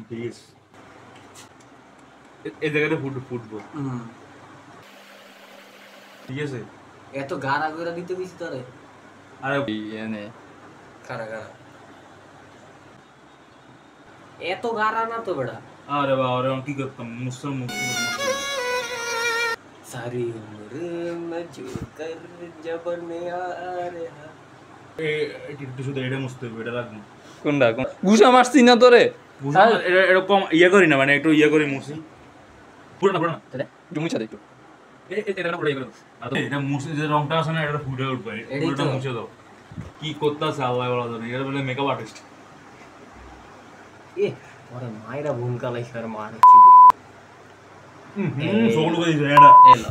ঠিক আছে এই জায়গাতে ফুটবল ঠিক আছে এত গাড়া করে দিতে দিছি তোরে আরে এনে খাড়া খাড়া এত গাড়া না তো বেটা আরে বাবা আরে কি করতাম মুসলমান सारी उम्र मैं जो कर जब ने आ रहा একটু শুধু এটা মুছতে হবে এটা রাখবো কোনটা গুসা মারছি না তোরে এরকম ইয়ে করি না মানে একটু ইয়ে করে মুছি পুরো না তাহলে একটু মুছা দে একটু এটা না পুরো ইয়ে করো এটা মুছে যে রংটা আছে না এটা ফুটে উঠবে এটা মুছে দাও কি করতেছে আল্লাহ বলা জানে এটা বলে মেকআপ আর্টিস্ট ए और मायरा भूमिका लाई सर मार সবুজ করে দিছে এটা এলো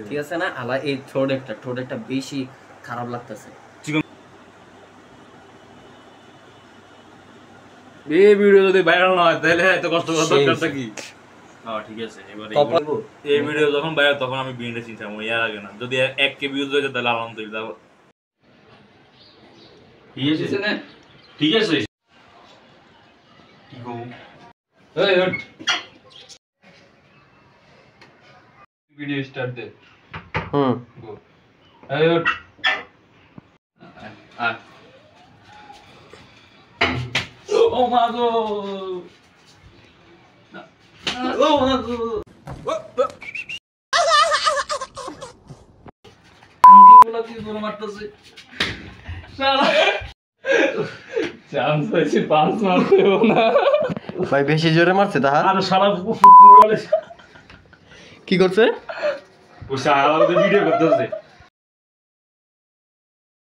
ঠিক আছে না আলা এই ঠোঁট একটা বেশি খারাপ লাগতেছে এই ভিডিও যদি ভাইরাল না হয় তাহলে এত কষ্ট করার দরকারটা কি হ্যাঁ ঠিক আছে এবারে এই ভিডিও যখন ভাইরাল তখন আমি বিএনডি চিন্তাম ইয়ার আগে না যদি 1k ভিউজ হয়ে যায় তাহলে আলহামদুলিল্লাহ ঠিক আছে না ঠিক আছে কি গো এই হট ভিডিও স্টার্ট দে গো এই হট আ ও মা গো ও মা গো বলা কি তোর মারতেছে শালা চান্স হয়েছে পাঁচ মারতেও না ভাই বেশি জোরে মারছে তাহার আর শালা ফুটবল কি করছে ও শালা ভিডিও করতেছে